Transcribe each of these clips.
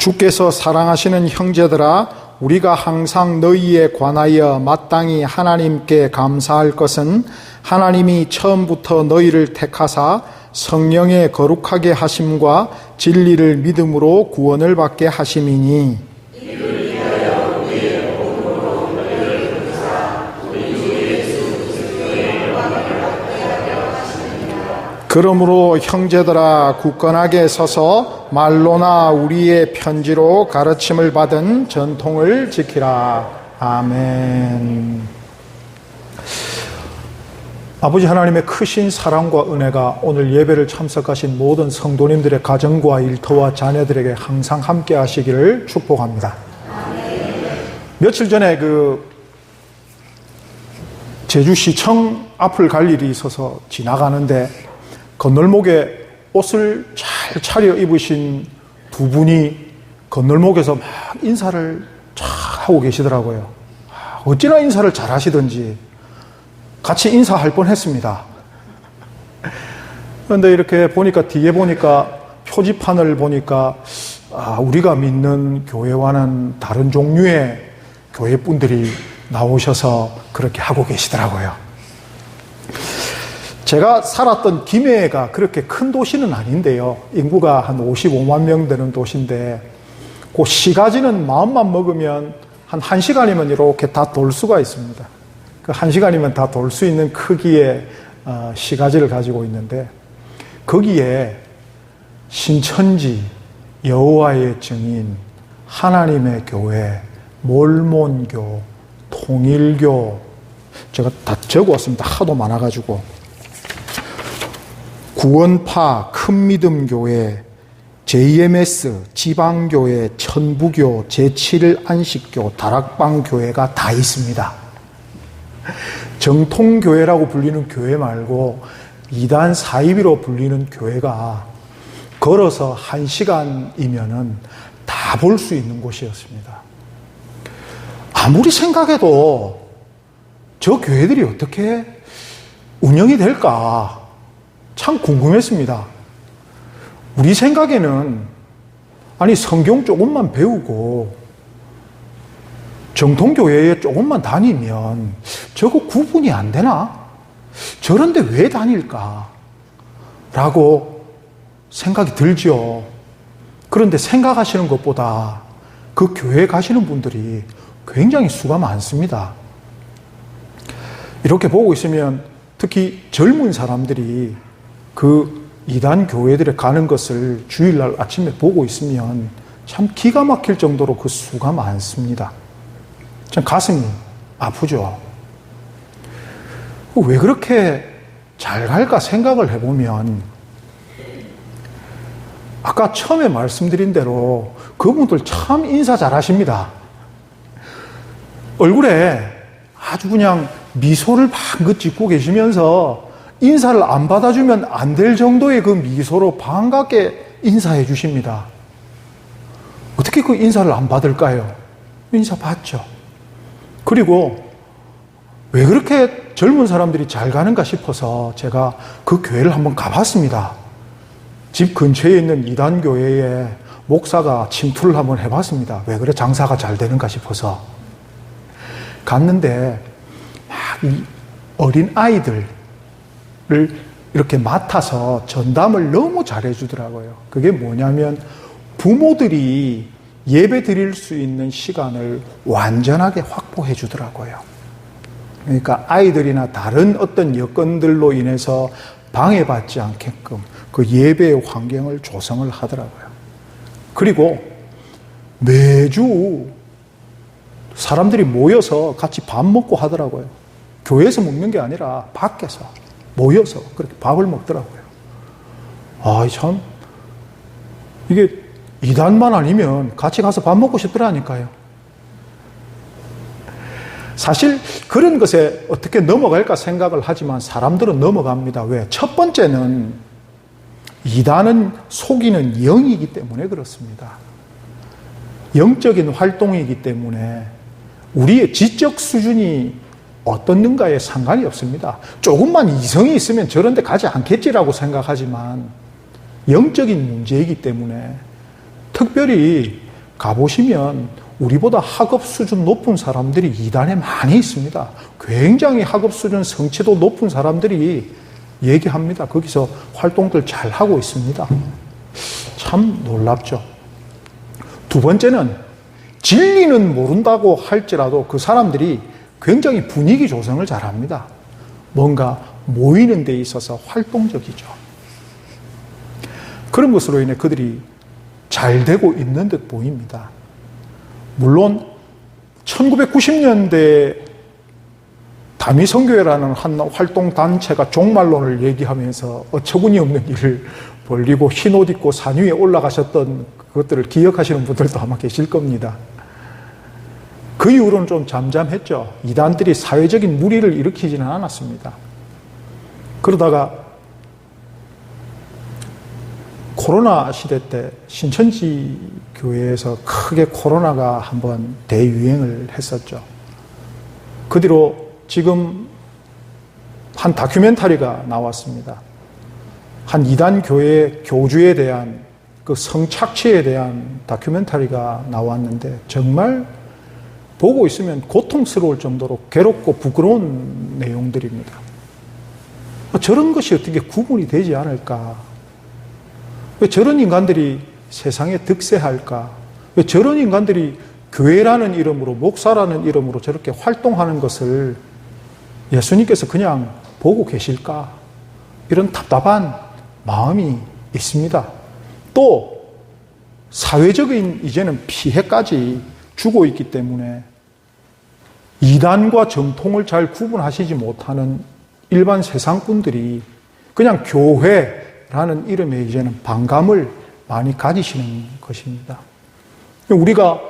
주께서 사랑하시는 형제들아, 우리가 항상 너희에 관하여 마땅히 하나님께 감사할 것은 하나님이 처음부터 너희를 택하사 성령의 거룩하게 하심과 진리를 믿음으로 구원을 받게 하심이니, 그러므로 형제들아, 굳건하게 서서 말로나 우리의 편지로 가르침을 받은 전통을 지키라. 아멘. 아버지 하나님의 크신 사랑과 은혜가 오늘 예배를 참석하신 모든 성도님들의 가정과 일터와 자녀들에게 항상 함께 하시기를 축복합니다. 며칠 전에 제주시청 앞을 갈 일이 있어서 지나가는데 건널목에 옷을 잘 차려 입으신 두 분이 건널목에서 막 인사를 잘 하고 계시더라고요. 어찌나 인사를 잘 하시던지 같이 인사할 뻔했습니다. 그런데 이렇게 보니까 뒤에 보니까 표지판을 보니까 우리가 믿는 교회와는 다른 종류의 교회분들이 나오셔서 그렇게 하고 계시더라고요. 제가 살았던 김해가 그렇게 큰 도시는 아닌데요. 인구가 한 55만 명 되는 도시인데 그 시가지는 마음만 먹으면 한 1시간이면 이렇게 다 돌 수가 있습니다. 그 1시간이면 다 돌 수 있는 크기의 시가지를 가지고 있는데 거기에 신천지, 여호와의 증인, 하나님의 교회, 몰몬교, 통일교, 제가 다 적어왔습니다. 하도 많아가지고. 구원파, 큰믿음교회, JMS, 지방교회, 천부교, 제7안식교, 다락방교회가 다 있습니다. 정통교회라고 불리는 교회 말고 이단 사이비로 불리는 교회가 걸어서 1시간이면은 다 볼 수 있는 곳이었습니다. 아무리 생각해도 저 교회들이 어떻게 운영이 될까 참 궁금했습니다. 우리 생각에는 성경 조금만 배우고 정통교회에 조금만 다니면 저거 구분이 안 되나? 저런데 왜 다닐까? 라고 생각이 들죠. 그런데 생각하시는 것보다 그 교회에 가시는 분들이 굉장히 수가 많습니다. 이렇게 보고 있으면 특히 젊은 사람들이 그 이단 교회들에 가는 것을 주일날 아침에 보고 있으면 참 기가 막힐 정도로 그 수가 많습니다. 참 가슴이 아프죠. 왜 그렇게 잘 갈까 생각을 해보면 아까 처음에 말씀드린 대로 그분들 참 인사 잘하십니다. 얼굴에 아주 그냥 미소를 방긋 짓고 계시면서 인사를 안 받아주면 안 될 정도의 그 미소로 반갑게 인사해 주십니다. 어떻게 그 인사를 안 받을까요? 인사 받죠. 그리고 왜 그렇게 젊은 사람들이 잘 가는가 싶어서 제가 그 교회를 한번 가봤습니다. 집 근처에 있는 이단교회에 목사가 침투를 한번 해봤습니다. 왜 그래 장사가 잘 되는가 싶어서 갔는데 막 이 어린 아이들 이렇게 맡아서 전담을 너무 잘해주더라고요. 그게 뭐냐면 부모들이 예배 드릴 수 있는 시간을 완전하게 확보해 주더라고요. 그러니까 아이들이나 다른 어떤 여건들로 인해서 방해받지 않게끔 그 예배의 환경을 조성을 하더라고요. 그리고 매주 사람들이 모여서 같이 밥 먹고 하더라고요. 교회에서 먹는 게 아니라 밖에서 모여서 그렇게 밥을 먹더라고요. 참 이게 이단만 아니면 같이 가서 밥 먹고 싶더라니까요. 사실 그런 것에 어떻게 넘어갈까 생각을 하지만 사람들은 넘어갑니다. 왜? 첫 번째는 이단은 속이는 영이기 때문에 그렇습니다. 영적인 활동이기 때문에 우리의 지적 수준이 어떻는가에 상관이 없습니다. 조금만 이성이 있으면 저런 데 가지 않겠지라고 생각하지만 영적인 문제이기 때문에 특별히 가보시면 우리보다 학업 수준 높은 사람들이 이단에 많이 있습니다. 굉장히 학업 수준 성취도 높은 사람들이 얘기합니다. 거기서 활동들 잘 하고 있습니다. 참 놀랍죠. 두 번째는 진리는 모른다고 할지라도 그 사람들이 굉장히 분위기 조성을 잘합니다. 뭔가 모이는 데 있어서 활동적이죠. 그런 것으로 인해 그들이 잘 되고 있는 듯 보입니다. 물론 1990년대 다미선교회라는 한 활동단체가 종말론을 얘기하면서 어처구니 없는 일을 벌리고 흰 옷 입고 산 위에 올라가셨던 그것들을 기억하시는 분들도 아마 계실 겁니다. 그 이후로는 좀 잠잠했죠. 이단들이 사회적인 무리를 일으키지는 않았습니다. 그러다가 코로나 시대 때 신천지 교회에서 크게 코로나가 한번 대유행을 했었죠. 그 뒤로 지금 한 다큐멘터리가 나왔습니다. 한 이단 교회 교주에 대한 그 성착취에 대한 다큐멘터리가 나왔는데 정말 보고 있으면 고통스러울 정도로 괴롭고 부끄러운 내용들입니다. 저런 것이 어떻게 구분이 되지 않을까? 왜 저런 인간들이 세상에 득세할까? 왜 저런 인간들이 교회라는 이름으로, 목사라는 이름으로 저렇게 활동하는 것을 예수님께서 그냥 보고 계실까? 이런 답답한 마음이 있습니다. 또 사회적인 이제는 피해까지 주고 있기 때문에 이단과 정통을 잘 구분하시지 못하는 일반 세상분들이 그냥 교회라는 이름에 이제는 반감을 많이 가지시는 것입니다. 우리가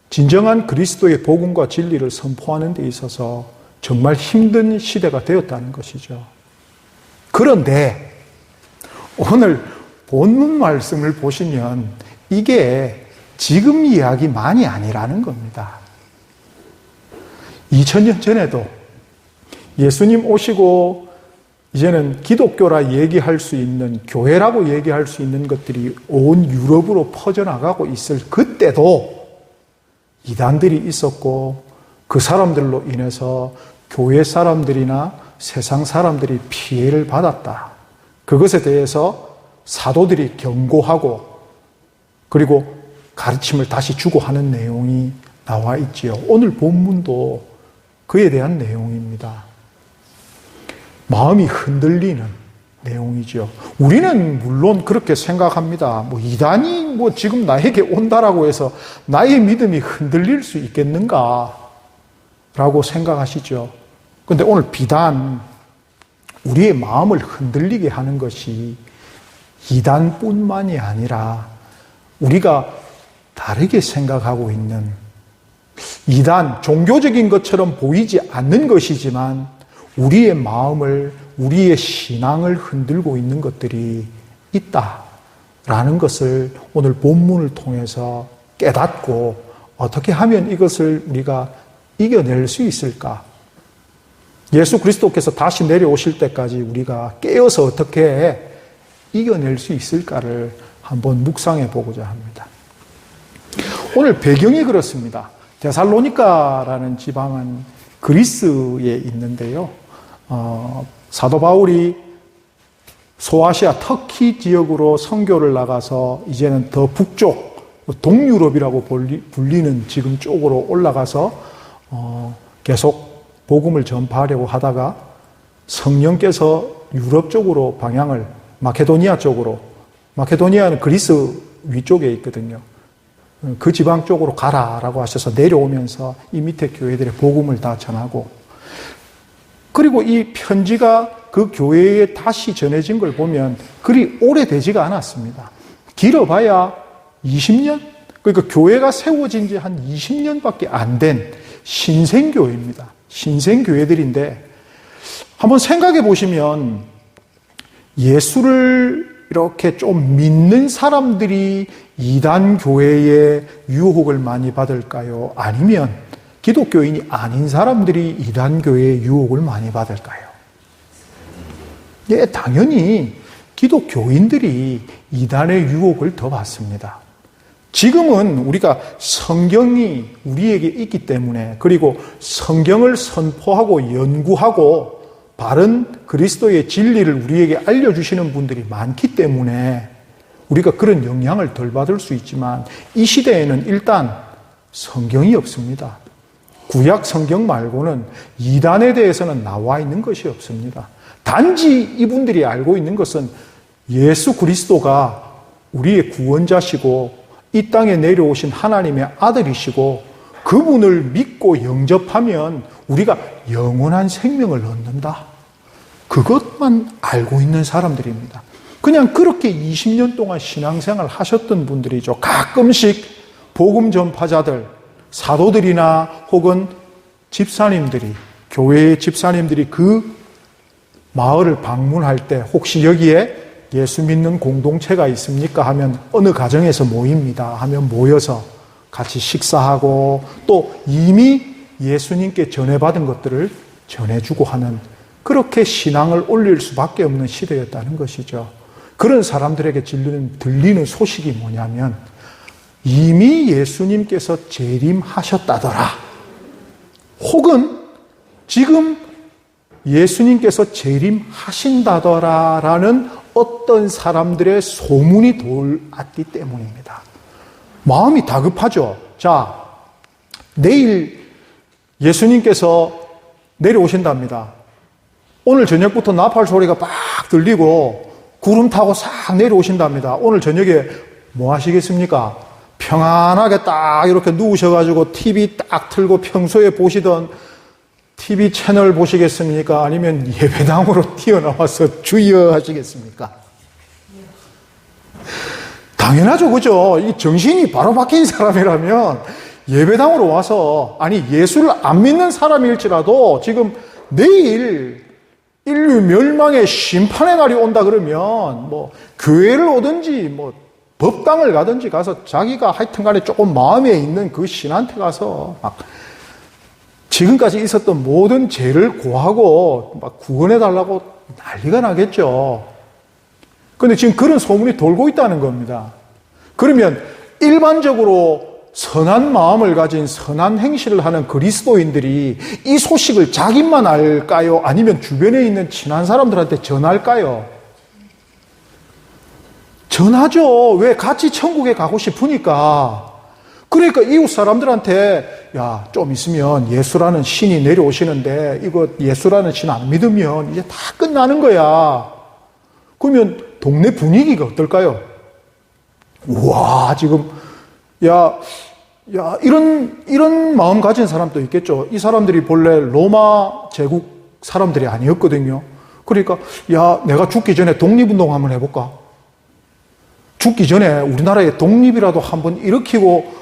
진정한 그리스도의 복음과 진리를 선포하는 데 있어서 정말 힘든 시대가 되었다는 것이죠. 그런데 오늘 본문 말씀을 보시면 이게 지금 이야기만이 아니라는 겁니다. 2000년 전에도 예수님 오시고 이제는 기독교라 얘기할 수 있는, 교회라고 얘기할 수 있는 것들이 온 유럽으로 퍼져나가고 있을 그때도 이단들이 있었고 그 사람들로 인해서 교회 사람들이나 세상 사람들이 피해를 받았다. 그것에 대해서 사도들이 경고하고 그리고 가르침을 다시 주고 하는 내용이 나와 있지요. 오늘 본문도 그에 대한 내용입니다. 마음이 흔들리는 내용이죠. 우리는 물론 그렇게 생각합니다. 이단이 지금 나에게 온다라고 해서 나의 믿음이 흔들릴 수 있겠는가? 라고 생각하시죠. 그런데 오늘 비단 우리의 마음을 흔들리게 하는 것이 이단뿐만이 아니라 우리가 다르게 생각하고 있는 이단, 종교적인 것처럼 보이지 않는 것이지만 우리의 마음을, 우리의 신앙을 흔들고 있는 것들이 있다라는 것을 오늘 본문을 통해서 깨닫고 어떻게 하면 이것을 우리가 이겨낼 수 있을까? 예수 그리스도께서 다시 내려오실 때까지 우리가 깨어서 어떻게 이겨낼 수 있을까를 한번 묵상해 보고자 합니다. 오늘 배경이 그렇습니다. 데살로니가라는 지방은 그리스에 있는데요. 사도 바울이 소아시아 터키 지역으로 선교를 나가서 이제는 더 북쪽 동유럽이라고 불리는 지금 쪽으로 올라가서 계속 복음을 전파하려고 하다가 성령께서 유럽 쪽으로 방향을 마케도니아 쪽으로, 마케도니아는 그리스 위쪽에 있거든요. 그 지방 쪽으로 가라라고 하셔서 내려오면서 이 밑에 교회들의 복음을 다 전하고, 그리고 이 편지가 그 교회에 다시 전해진 걸 보면 그리 오래되지가 않았습니다. 길어봐야 20년? 그러니까 교회가 세워진 지 한 20년밖에 안 된 신생교회입니다. 신생교회들인데 한번 생각해 보시면 예수를 이렇게 좀 믿는 사람들이 이단 교회의 유혹을 많이 받을까요? 아니면 기독교인이 아닌 사람들이 이단 교회의 유혹을 많이 받을까요? 예, 당연히 기독교인들이 이단의 유혹을 더 받습니다. 지금은 우리가 성경이 우리에게 있기 때문에, 그리고 성경을 선포하고 연구하고 바른 그리스도의 진리를 우리에게 알려주시는 분들이 많기 때문에 우리가 그런 영향을 덜 받을 수 있지만, 이 시대에는 일단 성경이 없습니다. 구약 성경 말고는 이단에 대해서는 나와 있는 것이 없습니다. 단지 이분들이 알고 있는 것은 예수 그리스도가 우리의 구원자시고 이 땅에 내려오신 하나님의 아들이시고, 그분을 믿고 영접하면 우리가 영원한 생명을 얻는다. 그것만 알고 있는 사람들입니다. 그냥 그렇게 20년 동안 신앙생활 하셨던 분들이죠. 가끔씩 복음 전파자들, 사도들이나 혹은 집사님들이, 교회의 집사님들이 그 마을을 방문할 때 혹시 여기에 예수 믿는 공동체가 있습니까? 하면 어느 가정에서 모입니다 하면 모여서 같이 식사하고 또 이미 예수님께 전해받은 것들을 전해주고 하는, 그렇게 신앙을 올릴 수밖에 없는 시대였다는 것이죠. 그런 사람들에게 들리는 소식이 뭐냐면, 이미 예수님께서 재림하셨다더라, 혹은 지금 예수님께서 재림하신다더라라는 어떤 사람들의 소문이 돌았기 때문입니다. 마음이 다급하죠. 자, 내일 예수님께서 내려오신답니다. 오늘 저녁부터 나팔 소리가 막 들리고 구름 타고 싹 내려오신답니다. 오늘 저녁에 뭐 하시겠습니까? 평안하게 딱 이렇게 누우셔가지고 TV 딱 틀고 평소에 보시던 TV 채널 보시겠습니까? 아니면 예배당으로 튀어나와서 주여 하시겠습니까? 당연하죠, 그죠? 이 정신이 바로 바뀐 사람이라면 예배당으로 와서, 아니 예수를 안 믿는 사람일지라도 지금 내일 인류 멸망의 심판의 날이 온다 그러면 뭐 교회를 오든지 뭐 법당을 가든지 가서 자기가 하여튼 간에 조금 마음에 있는 그 신한테 가서 막 지금까지 있었던 모든 죄를 고하고 막 구원해달라고 난리가 나겠죠. 그런데 지금 그런 소문이 돌고 있다는 겁니다. 그러면 일반적으로 선한 마음을 가진 선한 행실을 하는 그리스도인들이 이 소식을 자기만 알까요? 아니면 주변에 있는 친한 사람들한테 전할까요? 전하죠. 왜? 같이 천국에 가고 싶으니까. 그러니까 이웃 사람들한테, 야, 좀 있으면 예수라는 신이 내려오시는데 이거 예수라는 신 안 믿으면 이제 다 끝나는 거야. 그러면 동네 분위기가 어떨까요? 우와, 지금 이런 마음 가진 사람도 있겠죠. 이 사람들이 본래 로마 제국 사람들이 아니었거든요. 그러니까 야, 내가 죽기 전에 독립운동 한번 해볼까? 죽기 전에 우리나라의 독립이라도 한번 일으키고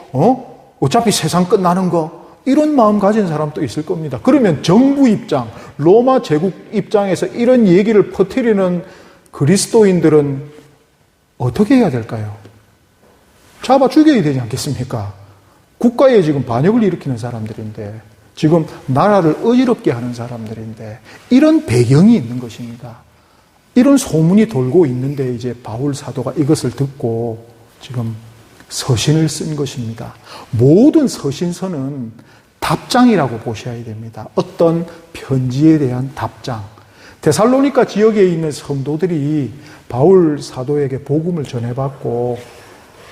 어차피 세상 끝나는 거, 이런 마음 가진 사람도 있을 겁니다. 그러면 정부 입장, 로마 제국 입장에서 이런 얘기를 퍼뜨리는 그리스도인들은 어떻게 해야 될까요? 잡아 죽여야 되지 않겠습니까? 국가에 지금 반역을 일으키는 사람들인데, 지금 나라를 어지럽게 하는 사람들인데, 이런 배경이 있는 것입니다. 이런 소문이 돌고 있는데 이제 바울 사도가 이것을 듣고 지금 서신을 쓴 것입니다. 모든 서신서는 답장이라고 보셔야 됩니다. 어떤 편지에 대한 답장. 데살로니가 지역에 있는 성도들이 바울 사도에게 복음을 전해받고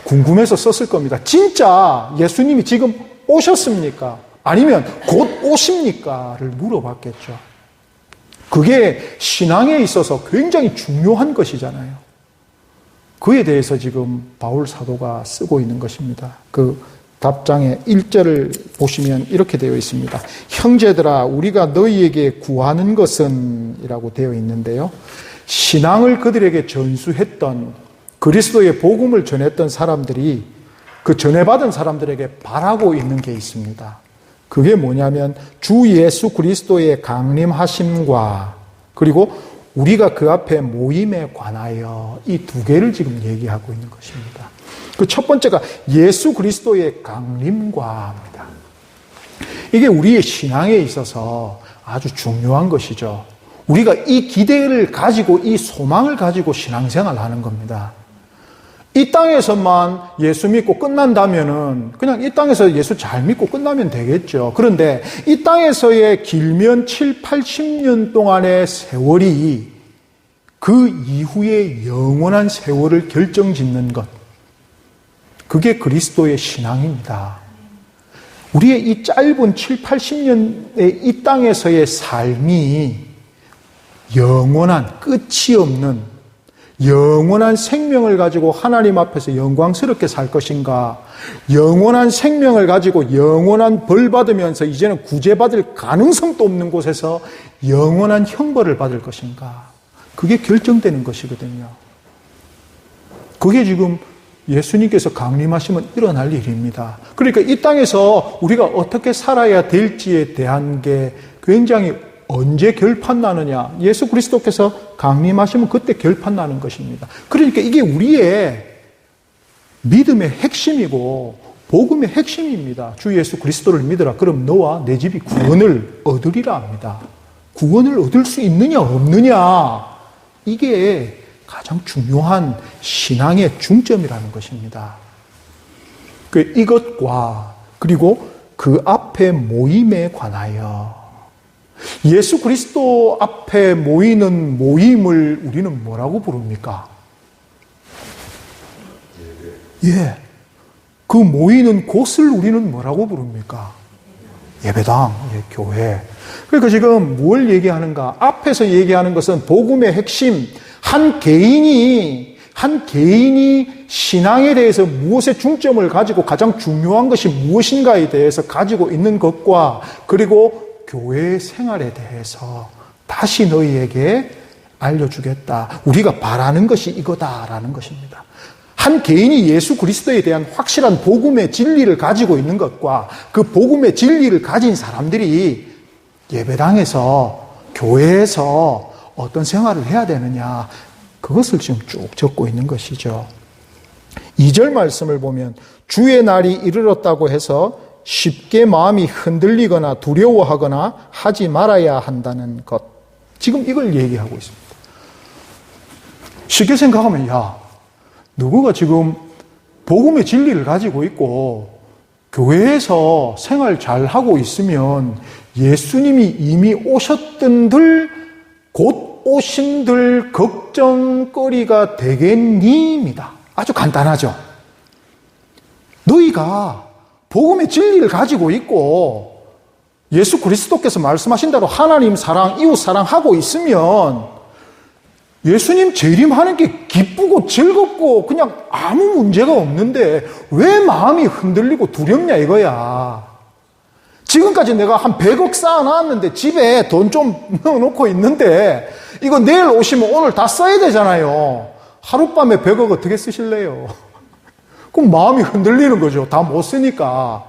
궁금해서 썼을 겁니다. 진짜 예수님이 지금 오셨습니까? 아니면 곧 오십니까?를 물어봤겠죠. 그게 신앙에 있어서 굉장히 중요한 것이잖아요. 그에 대해서 지금 바울 사도가 쓰고 있는 것입니다. 그 답장의 1절을 보시면 이렇게 되어 있습니다. 형제들아, 우리가 너희에게 구하는 것은 이라고 되어 있는데요. 신앙을 그들에게 전수했던, 그리스도의 복음을 전했던 사람들이 그 전해받은 사람들에게 바라고 있는 게 있습니다. 그게 뭐냐면 주 예수 그리스도의 강림하심과 그리고 우리가 그 앞에 모임에 관하여, 이 두 개를 지금 얘기하고 있는 것입니다. 그 첫 번째가 예수 그리스도의 강림과입니다. 이게 우리의 신앙에 있어서 아주 중요한 것이죠. 우리가 이 기대를 가지고, 이 소망을 가지고 신앙생활을 하는 겁니다. 이 땅에서만 예수 믿고 끝난다면은 그냥 이 땅에서 예수 잘 믿고 끝나면 되겠죠. 그런데 이 땅에서의 길면 7, 80년 동안의 세월이 그 이후의 영원한 세월을 결정짓는 것. 그게 그리스도의 신앙입니다. 우리의 이 짧은 7, 80년의 이 땅에서의 삶이 영원한, 끝이 없는 영원한 생명을 가지고 하나님 앞에서 영광스럽게 살 것인가, 영원한 생명을 가지고 영원한 벌 받으면서 이제는 구제받을 가능성도 없는 곳에서 영원한 형벌을 받을 것인가, 그게 결정되는 것이거든요. 그게 지금 예수님께서 강림하시면 일어날 일입니다. 그러니까 이 땅에서 우리가 어떻게 살아야 될지에 대한 게 굉장히 언제 결판 나느냐? 예수 그리스도께서 강림하시면 그때 결판 나는 것입니다. 그러니까 이게 우리의 믿음의 핵심이고 복음의 핵심입니다. 주 예수 그리스도를 믿으라. 그럼 너와 내 집이 구원을 얻으리라 합니다. 구원을 얻을 수 있느냐 없느냐, 이게 가장 중요한 신앙의 중점이라는 것입니다. 이것과 그리고 그 앞에 모임에 관하여, 예수 그리스도 앞에 모이는 모임을 우리는 뭐라고 부릅니까? 예. 그 모이는 곳을 우리는 뭐라고 부릅니까? 예배당, 교회. 그러니까 지금 뭘 얘기하는가? 앞에서 얘기하는 것은 복음의 핵심, 한 개인이 신앙에 대해서 무엇에 중점을 가지고 가장 중요한 것이 무엇인가에 대해서 가지고 있는 것과, 그리고 교회 생활에 대해서 다시 너희에게 알려주겠다. 우리가 바라는 것이 이거다라는 것입니다. 한 개인이 예수 그리스도에 대한 확실한 복음의 진리를 가지고 있는 것과 그 복음의 진리를 가진 사람들이 예배당에서, 교회에서 어떤 생활을 해야 되느냐, 그것을 지금 쭉 적고 있는 것이죠. 2절 말씀을 보면 주의 날이 이르렀다고 해서 쉽게 마음이 흔들리거나 두려워하거나 하지 말아야 한다는 것. 지금 이걸 얘기하고 있습니다. 쉽게 생각하면, 야, 누구가 지금 복음의 진리를 가지고 있고 교회에서 생활 잘 하고 있으면 예수님이 이미 오셨던들, 곧 오신들 걱정거리가 되겠니입니다. 아주 간단하죠. 너희가 복음의 진리를 가지고 있고 예수 그리스도께서 말씀하신 대로 하나님 사랑, 이웃 사랑하고 있으면 예수님 재림하는 게 기쁘고 즐겁고 그냥 아무 문제가 없는데 왜 마음이 흔들리고 두렵냐 이거야. 지금까지 내가 한 100억 쌓아놨는데 집에 돈 좀 넣어놓고 있는데 이거 내일 오시면 오늘 다 써야 되잖아요. 하룻밤에 100억 어떻게 쓰실래요? 그럼 마음이 흔들리는 거죠. 다 못 쓰니까.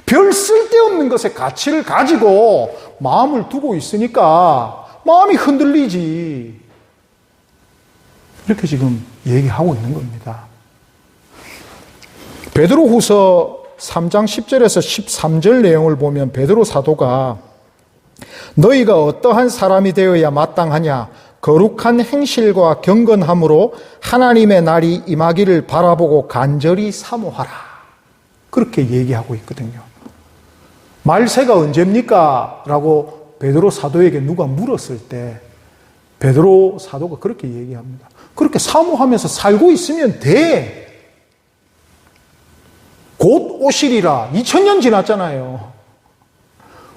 별 쓸데없는 것에 가치를 가지고 마음을 두고 있으니까 마음이 흔들리지. 이렇게 지금 얘기하고 있는 겁니다. 베드로후서 3장 10절에서 13절 내용을 보면 베드로 사도가 너희가 어떠한 사람이 되어야 마땅하냐, 거룩한 행실과 경건함으로 하나님의 날이 임하기를 바라보고 간절히 사모하라, 그렇게 얘기하고 있거든요. 말세가 언제입니까? 라고 베드로 사도에게 누가 물었을 때 베드로 사도가 그렇게 얘기합니다. 그렇게 사모하면서 살고 있으면 돼. 곧 오시리라. 2000년 지났잖아요.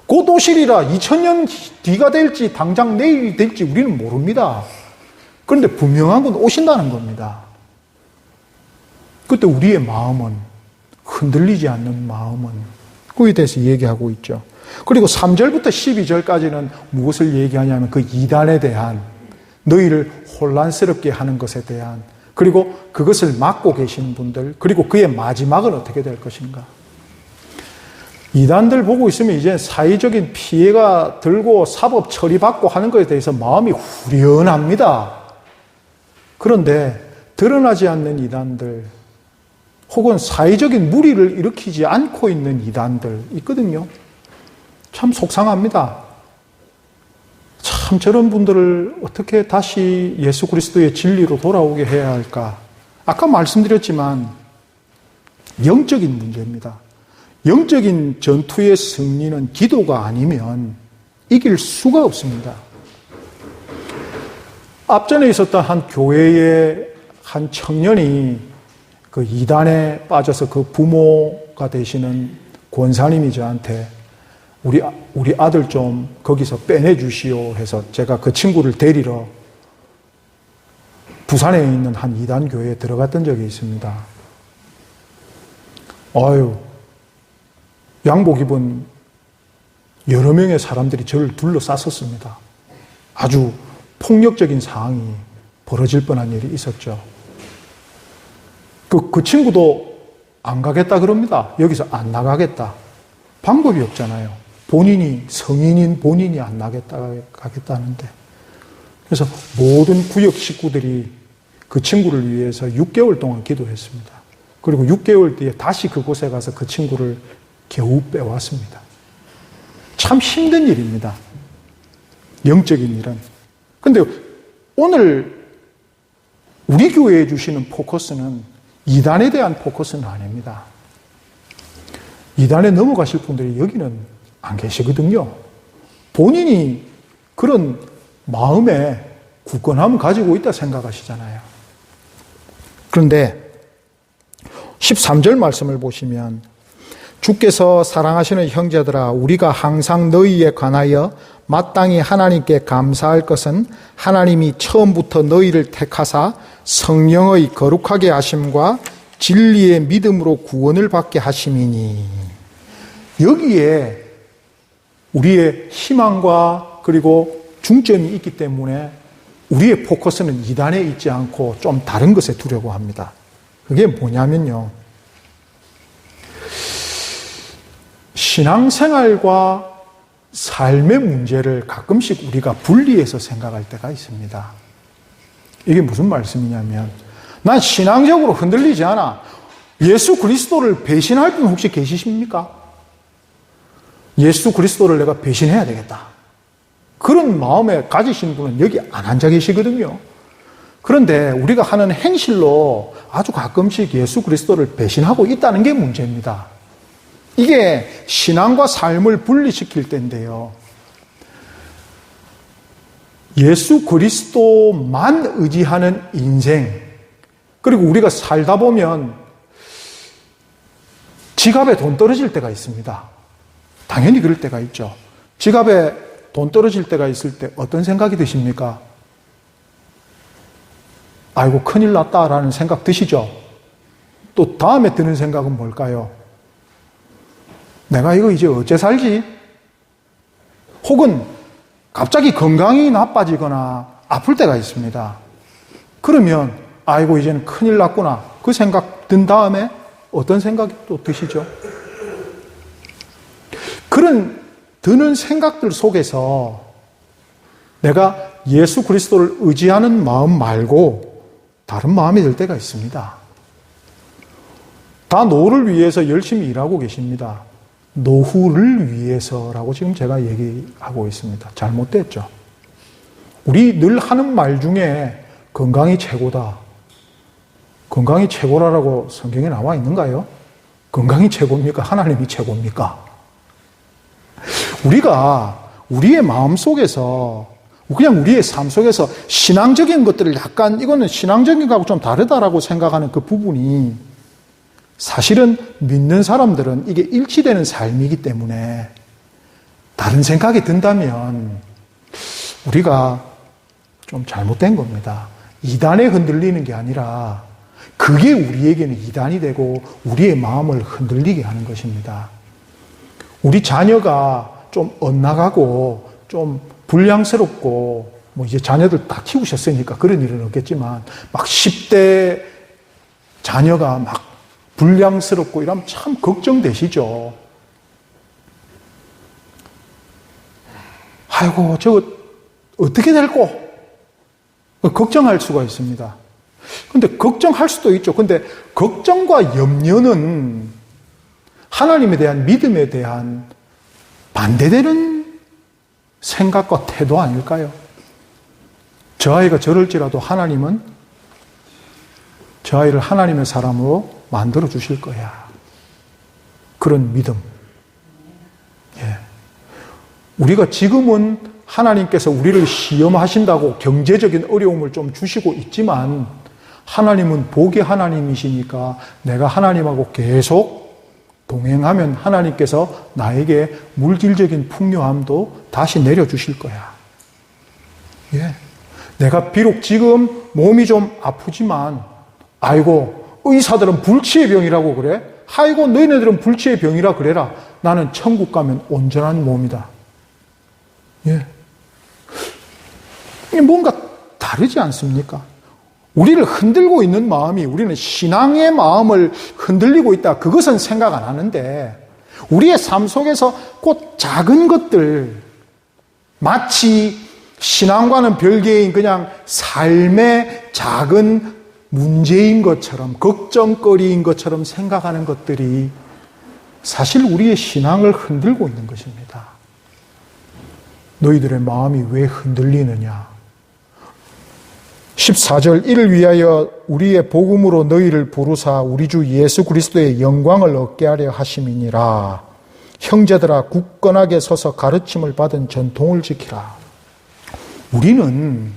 곧 오시리라. 2000년 뒤가 될지 당장 내일이 될지 우리는 모릅니다. 그런데 분명한 건 오신다는 겁니다. 그때 우리의 마음은, 흔들리지 않는 마음은, 그에 대해서 얘기하고 있죠. 그리고 3절부터 12절까지는 무엇을 얘기하냐면 그 이단에 대한, 너희를 혼란스럽게 하는 것에 대한, 그리고 그것을 막고 계신 분들, 그리고 그의 마지막은 어떻게 될 것인가. 이단들 보고 있으면 이제 사회적인 피해가 들고 사법 처리받고 하는 것에 대해서 마음이 후련합니다. 그런데 드러나지 않는 이단들, 혹은 사회적인 무리를 일으키지 않고 있는 이단들 있거든요. 참 속상합니다. 참 저런 분들을 어떻게 다시 예수 그리스도의 진리로 돌아오게 해야 할까? 아까 말씀드렸지만 영적인 문제입니다. 영적인 전투의 승리는 기도가 아니면 이길 수가 없습니다. 앞전에 있었던 한 교회의 한 청년이 그 이단에 빠져서 그 부모가 되시는 권사님이 저한테 우리 아들 좀 거기서 빼내주시오 해서 제가 그 친구를 데리러 부산에 있는 한 이단 교회에 들어갔던 적이 있습니다. 양복 입은 여러 명의 사람들이 저를 둘러쌌었습니다. 아주 폭력적인 상황이 벌어질 뻔한 일이 있었죠. 그 친구도 안 가겠다 그럽니다. 여기서 안 나가겠다. 방법이 없잖아요. 성인인 본인이 안 가겠다는데. 그래서 모든 구역 식구들이 그 친구를 위해서 6개월 동안 기도했습니다. 그리고 6개월 뒤에 다시 그곳에 가서 그 친구를 겨우 빼왔습니다. 참 힘든 일입니다. 영적인 일은. 근데 오늘 우리 교회에 주시는 포커스는 이단에 대한 포커스는 아닙니다. 이단에 넘어가실 분들이 여기는 안 계시거든요. 본인이 그런 마음에 굳건함을 가지고 있다 생각하시잖아요. 그런데 13절 말씀을 보시면 주께서 사랑하시는 형제들아 우리가 항상 너희에 관하여 마땅히 하나님께 감사할 것은 하나님이 처음부터 너희를 택하사 성령의 거룩하게 하심과 진리의 믿음으로 구원을 받게 하심이니. 여기에 우리의 희망과 그리고 중점이 있기 때문에 우리의 포커스는 이단에 있지 않고 좀 다른 것에 두려고 합니다. 그게 뭐냐면요, 신앙생활과 삶의 문제를 가끔씩 우리가 분리해서 생각할 때가 있습니다. 이게 무슨 말씀이냐면, 난 신앙적으로 흔들리지 않아. 예수 그리스도를 배신할 분 혹시 계시십니까? 예수 그리스도를 내가 배신해야 되겠다. 그런 마음에 가지신 분은 여기 안 앉아 계시거든요. 그런데 우리가 하는 행실로 아주 가끔씩 예수 그리스도를 배신하고 있다는 게 문제입니다. 이게 신앙과 삶을 분리시킬 때인데요. 예수 그리스도만 의지하는 인생, 그리고 우리가 살다 보면 지갑에 돈 떨어질 때가 있습니다. 당연히 그럴 때가 있죠. 지갑에 돈 떨어질 때가 있을 때 어떤 생각이 드십니까? 아이고 큰일 났다라는 생각 드시죠? 또 다음에 드는 생각은 뭘까요? 내가 이거 이제 어째 살지? 혹은 갑자기 건강이 나빠지거나 아플 때가 있습니다. 그러면 아이고 이제는 큰일 났구나. 그 생각 든 다음에 어떤 생각이 또 드시죠? 그런 드는 생각들 속에서 내가 예수 그리스도를 의지하는 마음 말고 다른 마음이 들 때가 있습니다. 다 노후를 위해서 열심히 일하고 계십니다. 노후를 위해서라고 지금 제가 얘기하고 있습니다. 잘못됐죠. 우리 늘 하는 말 중에 건강이 최고다. 건강이 최고라고 성경에 나와 있는가요? 건강이 최고입니까? 하나님이 최고입니까? 우리가 우리의 마음 속에서, 그냥 우리의 삶 속에서 신앙적인 것들을 약간 이거는 신앙적인 거하고 좀 다르다라고 생각하는 그 부분이 사실은 믿는 사람들은 이게 일치되는 삶이기 때문에 다른 생각이 든다면 우리가 좀 잘못된 겁니다. 이단에 흔들리는 게 아니라 그게 우리에게는 이단이 되고 우리의 마음을 흔들리게 하는 것입니다. 우리 자녀가 좀 엇나가고 좀 불량스럽고, 뭐 이제 자녀들 다 키우셨으니까 그런 일은 없겠지만, 막 10대 자녀가 막 불량스럽고 이러면 참 걱정되시죠. 아이고, 저거 어떻게 될꼬? 걱정할 수가 있습니다. 근데 걱정할 수도 있죠. 근데 걱정과 염려는 하나님에 대한 믿음에 대한 반대되는 생각과 태도 아닐까요? 저 아이가 저럴지라도 하나님은 저 아이를 하나님의 사람으로 만들어 주실 거야. 그런 믿음. 예. 우리가 지금은 하나님께서 우리를 시험하신다고 경제적인 어려움을 좀 주시고 있지만 하나님은 복의 하나님이시니까 내가 하나님하고 계속 동행하면 하나님께서 나에게 물질적인 풍요함도 다시 내려주실 거야. 예. 내가 비록 지금 몸이 좀 아프지만 아이고 의사들은 불치의 병이라고 그래? 아이고 너희네들은 불치의 병이라 그래라. 나는 천국 가면 온전한 몸이다. 예. 뭔가 다르지 않습니까? 우리를 흔들고 있는 마음이 우리는 신앙의 마음을 흔들리고 있다. 그것은 생각 안 하는데 우리의 삶 속에서 꼭 작은 것들 마치 신앙과는 별개인 그냥 삶의 작은 문제인 것처럼 걱정거리인 것처럼 생각하는 것들이 사실 우리의 신앙을 흔들고 있는 것입니다. 너희들의 마음이 왜 흔들리느냐? 14절 이를 위하여 우리의 복음으로 너희를 부르사 우리 주 예수 그리스도의 영광을 얻게 하려 하심이니라. 형제들아 굳건하게 서서 가르침을 받은 전통을 지키라. 우리는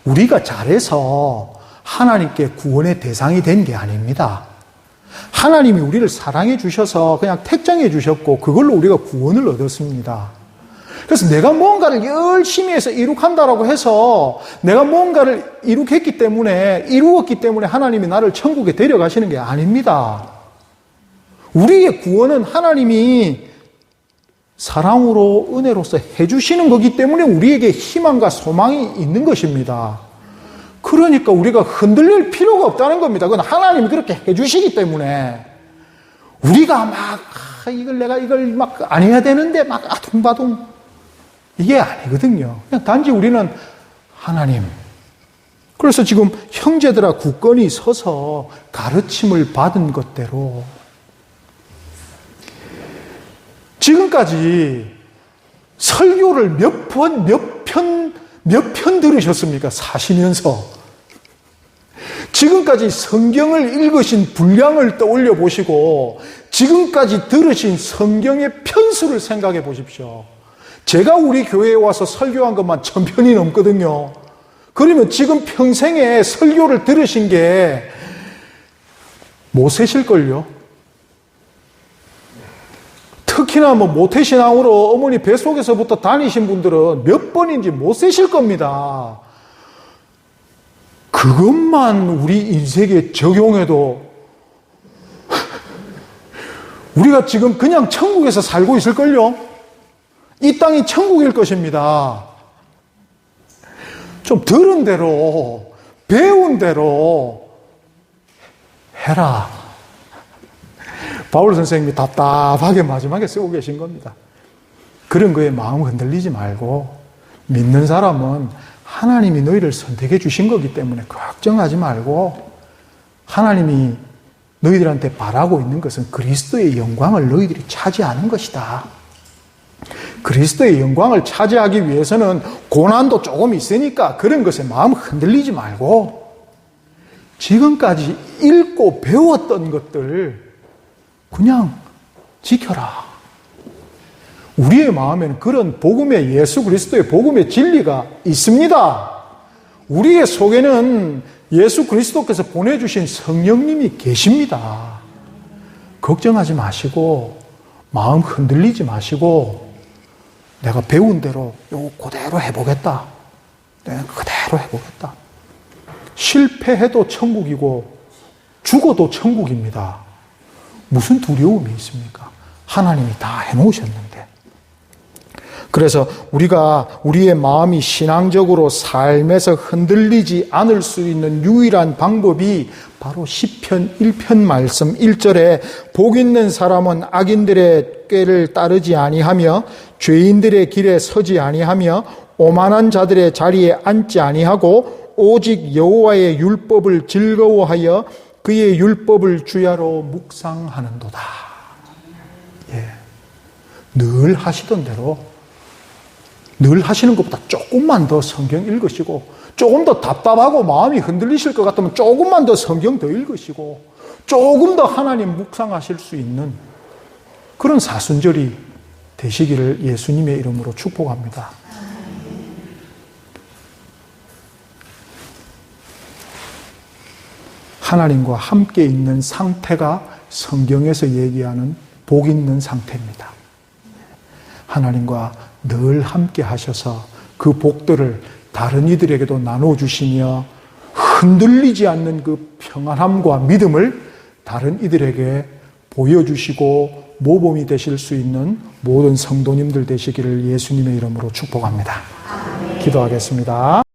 우리가 잘해서 하나님께 구원의 대상이 된 게 아닙니다. 하나님이 우리를 사랑해 주셔서 그냥 택정해 주셨고 그걸로 우리가 구원을 얻었습니다. 그래서 내가 뭔가를 열심히 해서 이룩한다라고 해서 내가 뭔가를 이룩했기 때문에 이루었기 때문에 하나님이 나를 천국에 데려가시는 게 아닙니다. 우리의 구원은 하나님이 사랑으로 은혜로서 해주시는 거기 때문에 우리에게 희망과 소망이 있는 것입니다. 그러니까 우리가 흔들릴 필요가 없다는 겁니다. 그건 하나님이 그렇게 해주시기 때문에 우리가 막 이걸 막 안 해야 되는데 막 아둥바둥 이게 아니거든요. 그냥 단지 우리는 하나님. 그래서 지금 형제들아 굳건히 서서 가르침을 받은 것대로 지금까지 설교를 몇 편 들으셨습니까? 사시면서. 지금까지 성경을 읽으신 분량을 떠올려 보시고 지금까지 들으신 성경의 편수를 생각해 보십시오. 제가 우리 교회에 와서 설교한 것만 1000편이 넘거든요. 그러면 지금 평생에 설교를 들으신 게 못 세실걸요? 특히나 모태신앙으로 어머니 뱃속에서부터 다니신 분들은 몇 번인지 못 세실 겁니다. 그것만 우리 인생에 적용해도 우리가 지금 그냥 천국에서 살고 있을걸요? 이 땅이 천국일 것입니다. 좀 들은 대로, 배운 대로 해라. 바울 선생님이 답답하게 마지막에 쓰고 계신 겁니다. 그런 거에 마음 흔들리지 말고 믿는 사람은 하나님이 너희를 선택해 주신 거기 때문에 걱정하지 말고 하나님이 너희들한테 바라고 있는 것은 그리스도의 영광을 너희들이 차지하는 것이다. 그리스도의 영광을 차지하기 위해서는 고난도 조금 있으니까 그런 것에 마음 흔들리지 말고 지금까지 읽고 배웠던 것들 그냥 지켜라. 우리의 마음에는 그런 복음의 예수 그리스도의 복음의 진리가 있습니다. 우리의 속에는 예수 그리스도께서 보내주신 성령님이 계십니다. 걱정하지 마시고 마음 흔들리지 마시고 내가 배운 대로 요거 그대로 해보겠다. 내가 그대로 해보겠다. 실패해도 천국이고 죽어도 천국입니다. 무슨 두려움이 있습니까? 하나님이 다 해놓으셨는데. 그래서 우리가 우리의 마음이 신앙적으로 삶에서 흔들리지 않을 수 있는 유일한 방법이 바로 시편 1편 말씀 1절에 복 있는 사람은 악인들의 꾀를 따르지 아니하며 죄인들의 길에 서지 아니하며 오만한 자들의 자리에 앉지 아니하고 오직 여호와의 율법을 즐거워하여 그의 율법을 주야로 묵상하는도다. 예. 늘 하시던 대로 늘 하시는 것보다 조금만 더 성경 읽으시고 조금 더 답답하고 마음이 흔들리실 것 같으면 조금만 더 성경 더 읽으시고 조금 더 하나님 묵상하실 수 있는 그런 사순절이 되시기를 예수님의 이름으로 축복합니다. 하나님과 함께 있는 상태가 성경에서 얘기하는 복 있는 상태입니다. 하나님과 늘 함께 하셔서 그 복들을 다른 이들에게도 나눠주시며 흔들리지 않는 그 평안함과 믿음을 다른 이들에게 보여주시고 모범이 되실 수 있는 모든 성도님들 되시기를 예수님의 이름으로 축복합니다. 기도하겠습니다.